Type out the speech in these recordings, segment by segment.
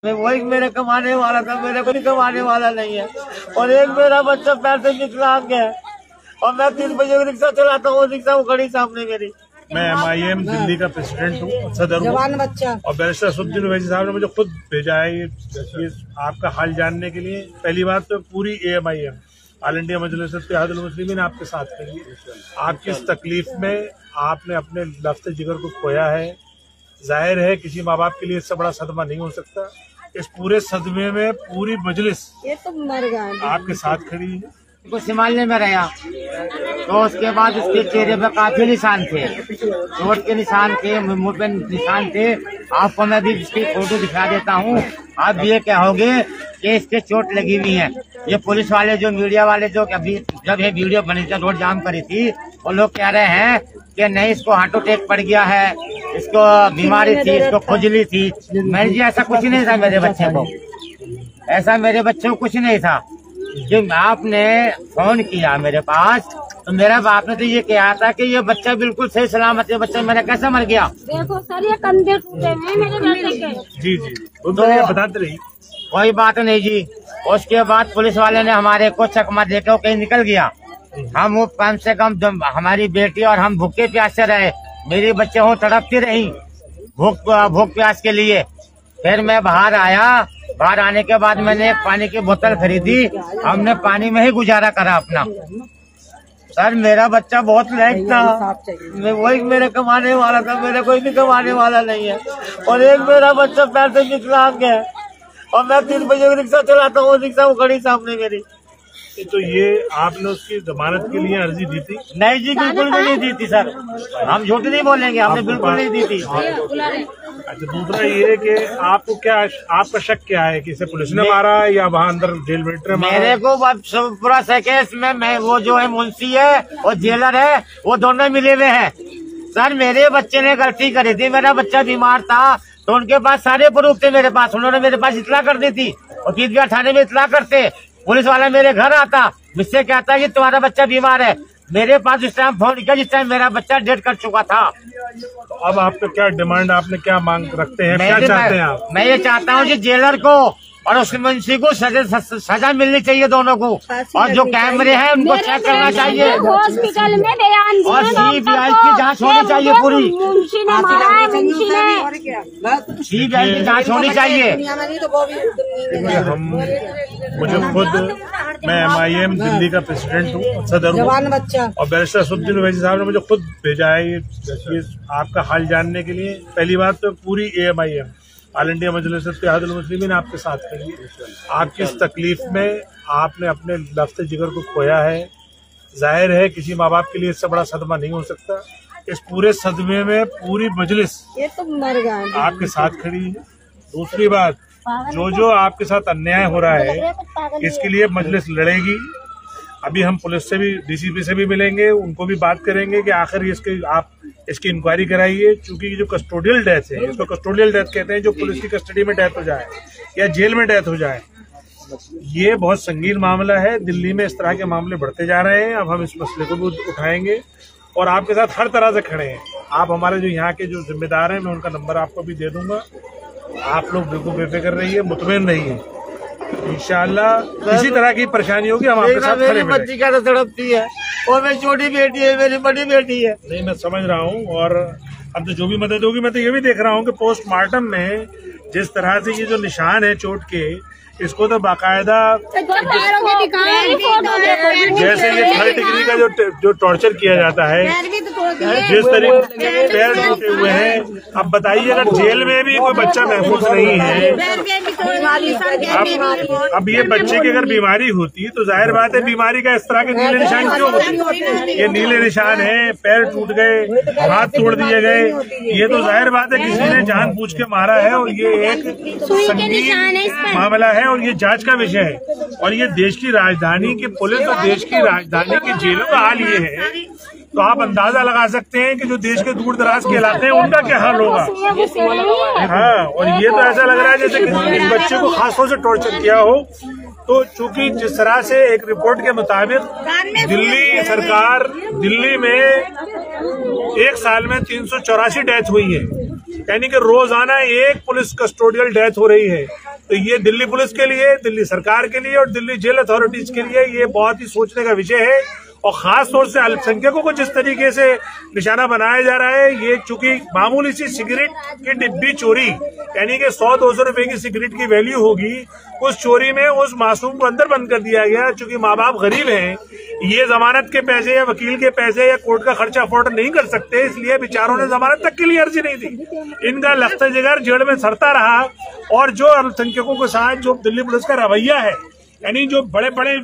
वही मेरे कमाने वाला था, मेरे को नहीं कमाने वाला नहीं है। और एक मेरा बच्चा पैर से विकलांग है और मैं 3 बजे रिक्शा चलाता हूँ, रिक्शा वो खड़ी सामने मेरी। मैं MIM दिल्ली का प्रेसिडेंट हूँ, सदर हूँ, और बैरिस्टर असदुद्दीन ओवैसी साहब ने मुझे खुद भेजा है ये आपका हाल जानने के लिए। पहली बात तो पूरी AMIM ऑल इंडिया मजलिस इत्तेहादुल मुस्लिमीन आपके साथ खड़ी है। आपकी इस तकलीफ में आपने अपने लफ्ज़ जिगर को खोया है। जाहिर है किसी माँ बाप के लिए इससे बड़ा सदमा नहीं हो सकता। इस पूरे सदमे में पूरी मजलिस ये तो मर गया आपके साथ खड़ी है। को संभालने में रहा तो उसके बाद उसके चेहरे पे काफी निशान थे, चोट के निशान थे, मुंह पे निशान थे। आपको मैं भी इसकी फोटो दिखा देता हूँ, आप ये कहोगे कि इसके चोट लगी हुई है। ये पुलिस वाले जो मीडिया वाले जो अभी जब ये वीडियो बनी थी, रोड जाम करी थी, वो लोग कह रहे हैं कि नहीं इसको हार्ट अटैक पड़ गया है, इसको बीमारी थी, इसको खुजली थी। मैंने जी ऐसा कुछ नहीं था मेरे बच्चे को, ऐसा मेरे बच्चे को कुछ नहीं था। जब आपने फोन किया मेरे पास तो मेरा बाप ने तो ये कहा था कि ये बच्चा बिल्कुल सही सलामत है। बच्चा मेरा कैसे मर गया? देखो सर, ये कंधे टूटे हैं मेरे बेटे के। जी तो बताते रही, कोई बात नहीं जी। उसके बाद पुलिस वाले ने हमारे को चकमा देकर कहीं निकल गया। हम कम से कम हमारी बेटी और हम भूखे प्यासे रहे, मेरी बच्चे हो तड़पती रही भूख प्यास के लिए। फिर मैं बाहर आया, बाहर आने के बाद मैंने एक पानी की बोतल खरीदी, हमने पानी में ही गुजारा करा अपना। सर मेरा बच्चा बहुत लायक था, वही मेरे कमाने वाला था, मेरे कोई भी कमाने वाला नहीं है। और एक मेरा बच्चा पैर से विकलांग है और मैं 3 बजे रिक्शा चलाता हूँ, रिक्शा वो खड़ी सामने मेरी। तो ये आपने उसकी जमानत के लिए अर्जी दी थी? नहीं जी, बिल्कुल भी नहीं दी थी सर, हम झूठ नहीं बोलेंगे, हमने बिल्कुल नहीं दी थी। अच्छा, दूसरा ये कि आपको क्या, आपका शक क्या है कि इसे पुलिस ने मारा है या वहाँ अंदर जेल वेटर मारा? मेरे को पूरा केस में मैं वो जो है मुंशी है और जेलर है वो दोनों मिले हुए हैं। सर मेरे बच्चे ने गलती करी थी, मेरा बच्चा बीमार था तो उनके पास सारे प्रूफ थे मेरे पास, उन्होंने मेरे पास इतला कर दी थी और कीदगाह थाने में इतला करते। पुलिस वाला मेरे घर आता, मुझसे कहता कि तुम्हारा बच्चा बीमार है। मेरे पास उस टाइम फोन किया जिस टाइम मेरा बच्चा डेथ कर चुका था। तो अब आपका क्या डिमांड, आपने क्या मांग रखते हैं, क्या चाहते हैं आप? मैं ये चाहता हूँ कि जेलर को और उस मुंशी को सजा मिलनी चाहिए दोनों को, और जो कैमरे हैं उनको चेक करना चाहिए, हॉस्पिटल में बयान और CBI की जांच होनी चाहिए पूरी। मुंशी ने मारा है, मुंशी ने CBI की जांच होनी चाहिए। मुझे खुद, मैं MIM दिल्ली का प्रेसिडेंट हूँ, सदर हूँ, और बैरिस्टर असदुद्दीन ओवैसी साहब ने मुझे खुद भेजा है ये आपका हाल जानने के लिए। पहली बात तो पूरी AMIM ऑल इंडिया मजलिस इत्तेहादुल मुस्लिमीन आपके साथ खड़ी है। आपकी इस तकलीफ में आपने अपने लफ्ज़ जिगर को खोया है। जाहिर है किसी माँ बाप के लिए इससे बड़ा सदमा नहीं हो सकता। इस पूरे सदमे में पूरी मजलिस ये तो मर गया आपके साथ खड़ी है। दूसरी बात, जो आपके साथ अन्याय हो रहा है इसके लिए मजलिस लड़ेगी। अभी हम पुलिस से भी, DCP से भी मिलेंगे, उनको भी बात करेंगे कि आखिर आप इसकी इंक्वायरी कराइए। क्योंकि जो कस्टोडियल डेथ है, इसको कस्टोडियल डेथ कहते हैं, जो पुलिस की कस्टडी में डेथ हो जाए या जेल में डेथ हो जाए, ये बहुत संगीन मामला है। दिल्ली में इस तरह के मामले बढ़ते जा रहे हैं। अब हम इस मसले को भी उठाएंगे और आपके साथ हर तरह से खड़े हैं। आप हमारे जो यहाँ के जो जिम्मेदार हैं, मैं उनका नंबर आपको भी दे दूंगा। आप लोग बिल्कुल बेफिक्र रहिए, मुतमईन रहिए। इंशाअल्लाह किसी तरह की परेशानी होगी हम आपके साथ खड़े हैं। मेरी बच्ची क्या तड़पती है और मेरी छोटी बेटी है, मेरी बड़ी बेटी है। नहीं, मैं समझ रहा हूँ, और अब तो जो भी मदद होगी, मैं तो ये भी देख रहा हूँ कि पोस्टमार्टम में जिस तरह से ये जो निशान है चोट के, इसको तो बाकायदा जैसे ये 3rd डिग्री का जो टॉर्चर किया जाता है, जिस तरीके पैर टूटे हुए हैं। अब बताइए, अगर जेल में भी कोई बच्चा महफूज नहीं है, अब ये बच्चे की अगर बीमारी होती तो जाहिर बात है बीमारी का इस तरह के नीले निशान क्यों होते? ये नीले निशान है, पैर टूट गए, हाथ तोड़ दिए गए, ये तो जाहिर बात है किसी ने जानबूझ के मारा है और ये एक संगीन मामला है और ये जांच का विषय है। और ये देश की राजधानी की पुलिस और देश की राजधानी की जेलों का हाल ये है, तो आप अंदाजा लगा सकते हैं कि जो देश के दूर दराज के इलाके हैं उनका क्या हाल होगा। हाँ, और ये तो ऐसा लग रहा है जैसे किसी बच्चे को खासतौर से टॉर्चर किया हो। तो चूंकि जिस तरह से एक रिपोर्ट के मुताबिक दिल्ली सरकार, दिल्ली में 1 साल में 384 डेथ हुई है, यानी कि रोजाना एक पुलिस कस्टोडियल डेथ हो रही है। तो ये दिल्ली पुलिस के लिए, दिल्ली सरकार के लिए और दिल्ली जेल अथॉरिटीज के लिए ये बहुत ही सोचने का विषय है। और खास तौर से अल्पसंख्यकों को जिस तरीके से निशाना बनाया जा रहा है, ये चूंकि मामूली सी सिगरेट की डिब्बी चोरी, यानी कि 100-200 रुपए की सिगरेट की वैल्यू होगी, उस चोरी में उस मासूम को अंदर बंद कर दिया गया। चूंकि माँ बाप गरीब हैं, ये जमानत के पैसे या वकील के पैसे या कोर्ट का खर्चा अफोर्ड नहीं कर सकते, इसलिए बेचारों ने जमानत तक के लिए अर्जी नहीं दी। इनका लख्त जिगर जेल में सड़ता रहा। और जो अल्पसंख्यकों के साथ जो दिल्ली पुलिस का रवैया है, यानी जो बड़े बड़े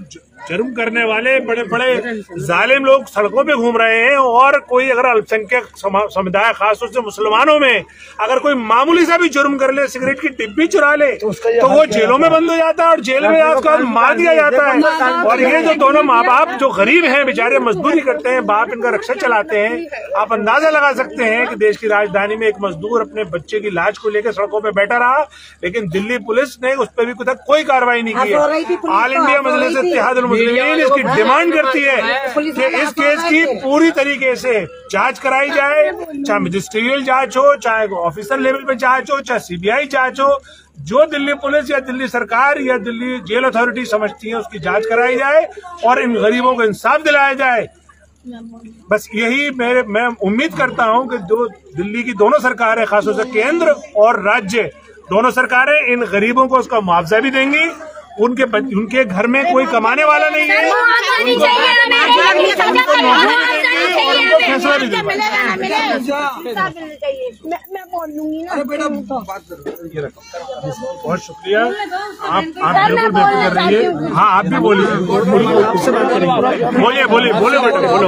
जुर्म करने वाले बड़े बड़े जालिम लोग सड़कों पे घूम रहे हैं, और कोई अगर अल्पसंख्यक समुदाय खासतौर से मुसलमानों में अगर कोई मामूली सा भी जुर्म कर ले, सिगरेट की डिब्बी चुरा ले, तो वो जेलों में बंद हो जाता है और जेल में उसका मार दिया जाता है। और ये जो दोनों माँ बाप जो गरीब हैं, बेचारे मजदूरी करते हैं, बाप इनका रक्षा चलाते हैं, आप अंदाजा लगा सकते हैं कि देश की राजधानी में एक मजदूर अपने बच्चे की लाश को लेकर सड़कों पर बैठा रहा, लेकिन दिल्ली पुलिस ने उस पर भी कोई कार्रवाई नहीं की है। ऑल इंडिया मजलिस इत्तेहादुल मुस्लिमीन इसकी डिमांड करती है कि इस केस की पूरी तरीके से जांच कराई जाए, चाहे मजिस्ट्रियल जांच हो, चाहे ऑफिसर लेवल पे जांच हो, चाहे सीबीआई जांच हो। जो दिल्ली पुलिस या दिल्ली सरकार या दिल्ली जेल अथॉरिटी समझती है, उसकी जांच कराई जाए और इन गरीबों को इंसाफ दिलाया जाए। बस यही मैं उम्मीद करता हूं कि जो दिल्ली की दोनों सरकारें, खासतौर से केंद्र और राज्य दोनों सरकारें, इन गरीबों को उसका मुआवजा भी देंगी। उनके घर में कोई कमाने वाला नहीं है, उनको फैसला भी देंगे। मैं बोल दूंगी ना। बहुत शुक्रिया, आप बिल्कुल बेफिक्र रहिए। हाँ, आप भी बोलिए, बोलिए बेटा, बोलो।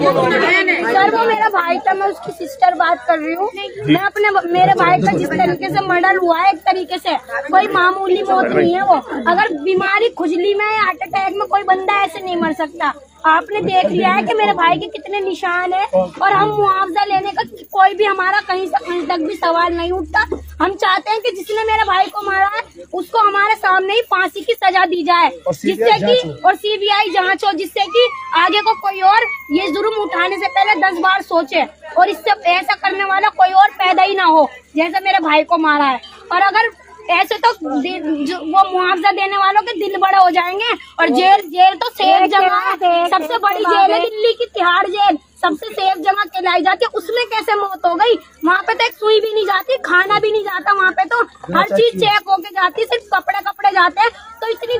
सर, वो मेरा भाई था, मैं उसकी सिस्टर बात कर रही हूँ। मैं मेरे भाई का जिस तरीके से मर्डर हुआ है, एक तरीके से कोई मामूली मौत नहीं है वो। अगर बीमारी खुजली में या हार्ट अटैक में कोई बंदा ऐसे नहीं मर सकता। आपने देख लिया है कि मेरे भाई के कितने निशान हैं, और हम मुआवजा लेने का कोई भी हमारा कहीं से कहीं तक भी सवाल नहीं उठता। हम चाहते हैं कि जिसने मेरे भाई को मारा है उसको हमारे सामने ही फांसी की सजा दी जाए, जिससे कि और सीबीआई जांच हो, जिससे कि आगे को कोई और ये जुर्म उठाने से पहले 10 बार सोचे और इससे ऐसा करने वाला कोई और पैदा ही ना हो जैसे मेरे भाई को मारा है। और अगर ऐसे तो वो मुआवजा देने वालों के दिल बड़े हो जाएंगे। और जेल तो सेफ जगह है, सबसे बड़ी जेल है दिल्ली की, तिहाड़ जेल सबसे सेफ जगह कहलाई जाती है। उसमें कैसे मौत हो गई? वहाँ पे तो एक सुई भी नहीं जाती, खाना भी नहीं जाता, वहाँ पे तो हर चीज चेक होके जाती है, सिर्फ कपड़े जाते हैं। तो इतनी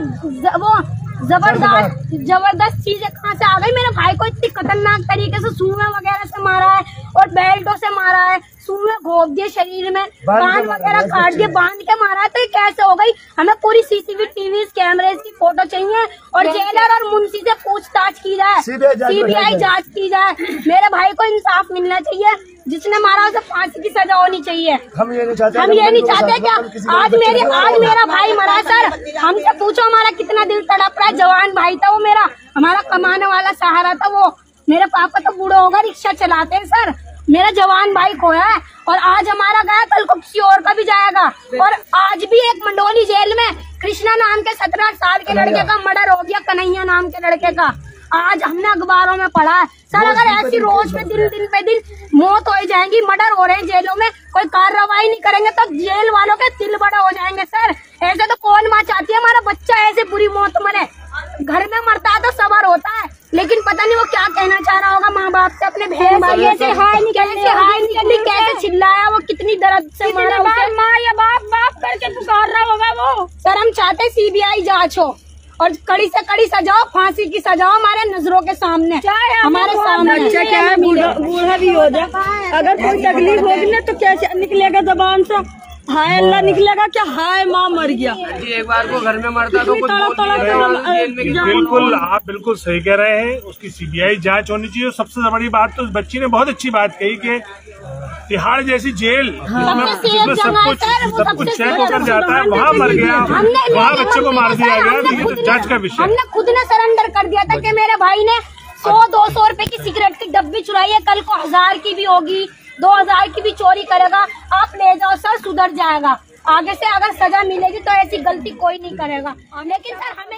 वो जबरदस्त चीजें कहाँ से आ गई? मेरे भाई को इतनी खतरनाक तरीके से सुई वगैरह से मारा है और बेल्टों से मारा है, सुई घोप दिए शरीर में, कान वगैरह काट दिए, बांध के मारा है। तो ये कैसे हो गई? हमें पूरी सीसीटीवी कैमरे की फोटो चाहिए और जेलर और मुंशी से पूछताछ की जाए, सीबीआई जांच की जाए। मेरे भाई को इंसाफ मिलना चाहिए, जिसने मारा उसे फांसी की सजा होनी चाहिए। हम ये नहीं चाहते क्या आज मेरा भाई मरा सर, हमसे पूछो हमारा कितना दिल तड़प रहा है। जवान भाई था वो मेरा, हमारा कमाने वाला सहारा था वो। मेरे पापा तो बूढ़े होगा, रिक्शा चलाते हैं सर। मेरा जवान भाई खोया है और आज हमारा गया, कल को किसी और का भी जाएगा। और आज भी एक मंडोली जेल में कृष्णा नाम के 17 साल के लड़के का मर्डर हो गया, कन्हैया नाम के लड़के का। आज हमने अखबारों में पढ़ा है सर। अगर ऐसी रोज पे दिन पे दिन मौत हो जाएंगी, मर्डर हो रहे हैं जेलों में, कोई कार्रवाई नहीं करेंगे तो जेल वालों के दिल बड़े हो जाएंगे सर। ऐसे तो कौन माँ चाहती है हमारा बच्चा ऐसे बुरी मौत मरे? घर में मरता है तो सबर होता है, लेकिन पता नहीं वो क्या कहना चाह रहा होगा माँ बाप से, अपने बहन भाई से हाय निकली, कैसे चिल्लाया वो, कितनी दर्द से मारा, माँ या बाप करके पुकार रहा होगा वो। सर हम चाहते हैं सीबीआई जांच हो और कड़ी से कड़ी सजा हो, फांसी की सजा हो हमारे नजरों के सामने, हमारे सामने। बच्चा क्या है, बूढ़ा भी हो जाए, अगर कोई तकलीफ होगी ना तो कैसे निकलेगा जबान से? हाय अल्लाह निकलेगा क्या? हाय माँ मर गया। एक बार को घर में मरता तो कुछ बिल्कुल, आप बिल्कुल सही कह रहे हैं। उसकी सीबीआई जांच होनी चाहिए। सबसे बड़ी बात तो उस बच्ची ने बहुत अच्छी बात कही कि तिहाड़ जैसी जेल जिसमें सब कुछ चेक होकर जाता है, वहाँ मर गया, वहाँ बच्चे को मार दिया गया। ये तो जांच का विषय। हमने खुद ने सरेंडर कर दिया था कि मेरे भाई ने 100-200 रुपए की सिगरेट की डब्बी चुराई है, कल को 1000 की भी होगी, 2000 की भी चोरी करेगा, आप ले जाओ सर, सुधर जाएगा। आगे से अगर सजा मिलेगी तो ऐसी गलती कोई नहीं करेगा। लेकिन सर हमें